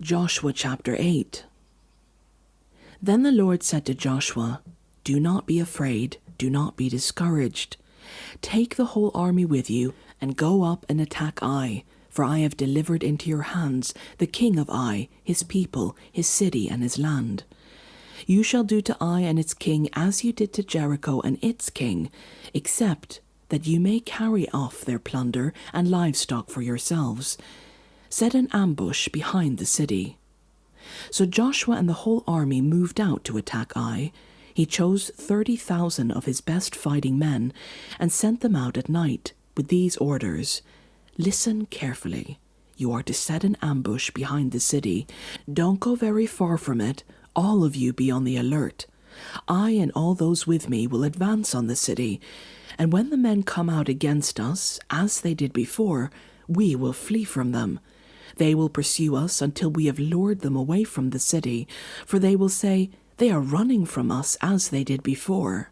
Joshua chapter 8. Then the Lord said to Joshua, "Do not be afraid, do not be discouraged. Take the whole army with you and go up and attack Ai, for I have delivered into your hands the king of Ai, his people, his city, and his land. You shall do to Ai and its king as you did to Jericho and its king, except that you may carry off their plunder and livestock for yourselves. Set an ambush behind the city." So Joshua and the whole army moved out to attack Ai. He chose 30,000 of his best fighting men and sent them out at night with these orders: "Listen carefully. You are to set an ambush behind the city. Don't go very far from it. All of you be on the alert. I and all those with me will advance on the city, and when the men come out against us, as they did before, we will flee from them. They will pursue us until we have lured them away from the city, for they will say, 'They are running from us as they did before.'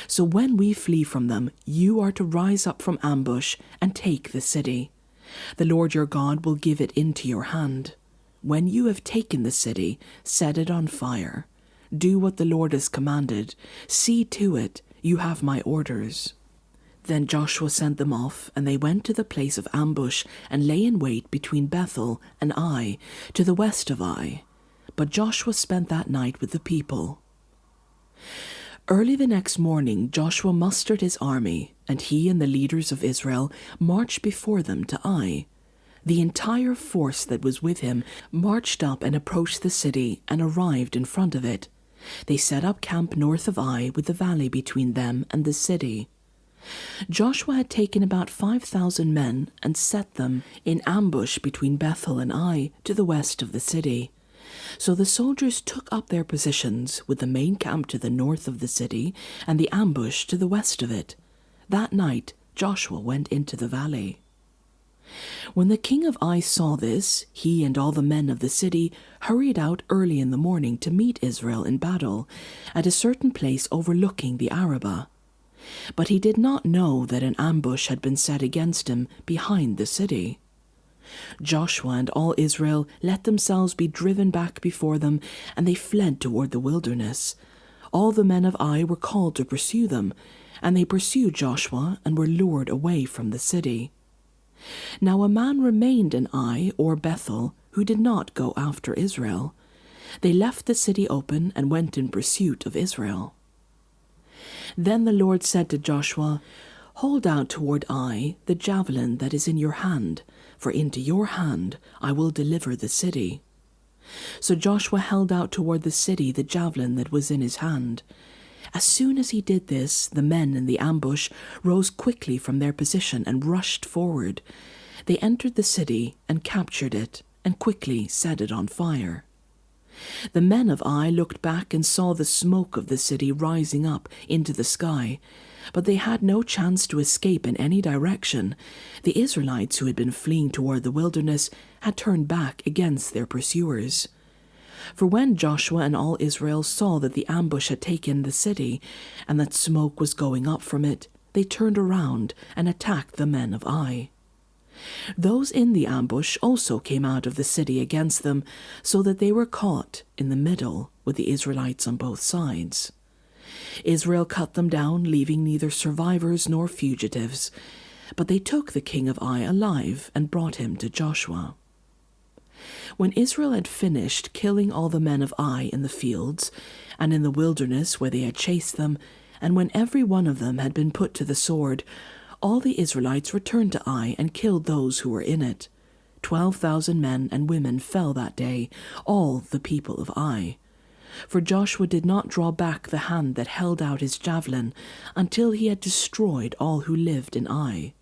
So when we flee from them, you are to rise up from ambush and take the city. The Lord your God will give it into your hand. When you have taken the city, set it on fire. Do what the Lord has commanded. See to it, you have my orders." Then Joshua sent them off, and they went to the place of ambush and lay in wait between Bethel and Ai, to the west of Ai. But Joshua spent that night with the people. Early the next morning Joshua mustered his army, and he and the leaders of Israel marched before them to Ai. The entire force that was with him marched up and approached the city and arrived in front of it. They set up camp north of Ai, with the valley between them and the city. Joshua had taken about 5,000 men and set them in ambush between Bethel and Ai, to the west of the city. So the soldiers took up their positions, with the main camp to the north of the city and the ambush to the west of it. That night Joshua went into the valley. When the king of Ai saw this, he and all the men of the city hurried out early in the morning to meet Israel in battle, at a certain place overlooking the Arabah. But he did not know that an ambush had been set against him behind the city. Joshua and all Israel let themselves be driven back before them, and they fled toward the wilderness. All the men of Ai were called to pursue them, and they pursued Joshua and were lured away from the city. Now a man remained in Ai or Bethel who did not go after Israel. They left the city open and went in pursuit of Israel. Then the Lord said to Joshua, "Hold out toward Ai the javelin that is in your hand, for into your hand I will deliver the city." So Joshua held out toward the city the javelin that was in his hand. As soon as he did this, the men in the ambush rose quickly from their position and rushed forward. They entered the city and captured it, and quickly set it on fire. The men of Ai looked back and saw the smoke of the city rising up into the sky, but they had no chance to escape in any direction. The Israelites who had been fleeing toward the wilderness had turned back against their pursuers. For when Joshua and all Israel saw that the ambush had taken the city, and that smoke was going up from it, they turned around and attacked the men of Ai. Those in the ambush also came out of the city against them, so that they were caught in the middle with the Israelites on both sides. Israel cut them down, leaving neither survivors nor fugitives, but they took the king of Ai alive and brought him to Joshua. When Israel had finished killing all the men of Ai in the fields and in the wilderness where they had chased them, and when every one of them had been put to the sword, all the Israelites returned to Ai and killed those who were in it. 12,000 men and women fell that day, all the people of Ai. For Joshua did not draw back the hand that held out his javelin until he had destroyed all who lived in Ai.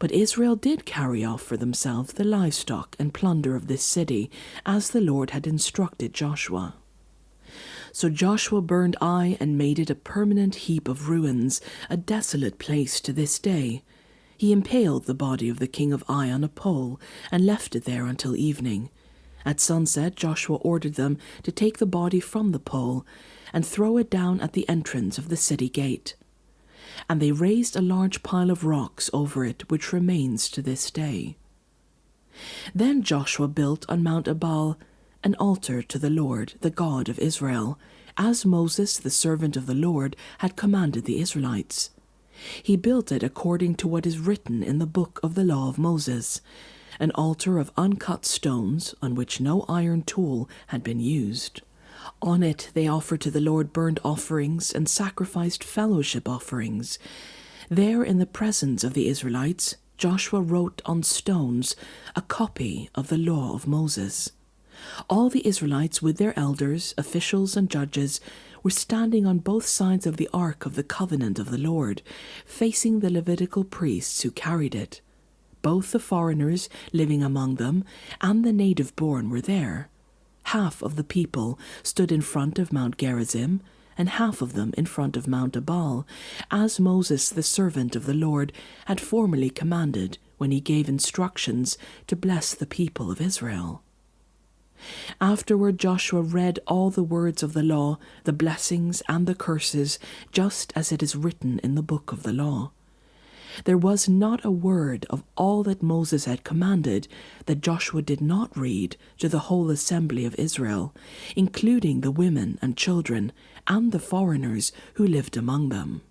But Israel did carry off for themselves the livestock and plunder of this city, as the Lord had instructed Joshua. So Joshua burned Ai and made it a permanent heap of ruins, a desolate place to this day. He impaled the body of the king of Ai on a pole and left it there until evening. At sunset, Joshua ordered them to take the body from the pole and throw it down at the entrance of the city gate. And they raised a large pile of rocks over it, which remains to this day. Then Joshua built on Mount Ebal an altar to the Lord, the God of Israel, as Moses, the servant of the Lord, had commanded the Israelites. He built it according to what is written in the book of the law of Moses, an altar of uncut stones on which no iron tool had been used. On it they offered to the Lord burnt offerings and sacrificed fellowship offerings. There, in the presence of the Israelites, Joshua wrote on stones a copy of the law of Moses. All the Israelites, with their elders, officials, and judges, were standing on both sides of the ark of the covenant of the Lord, facing the Levitical priests who carried it. Both the foreigners living among them and the native-born were there. Half of the people stood in front of Mount Gerizim, and half of them in front of Mount Ebal, as Moses, the servant of the Lord, had formerly commanded when he gave instructions to bless the people of Israel. Afterward Joshua read all the words of the law, the blessings and the curses, just as it is written in the book of the law. There was not a word of all that Moses had commanded that Joshua did not read to the whole assembly of Israel, including the women and children and the foreigners who lived among them.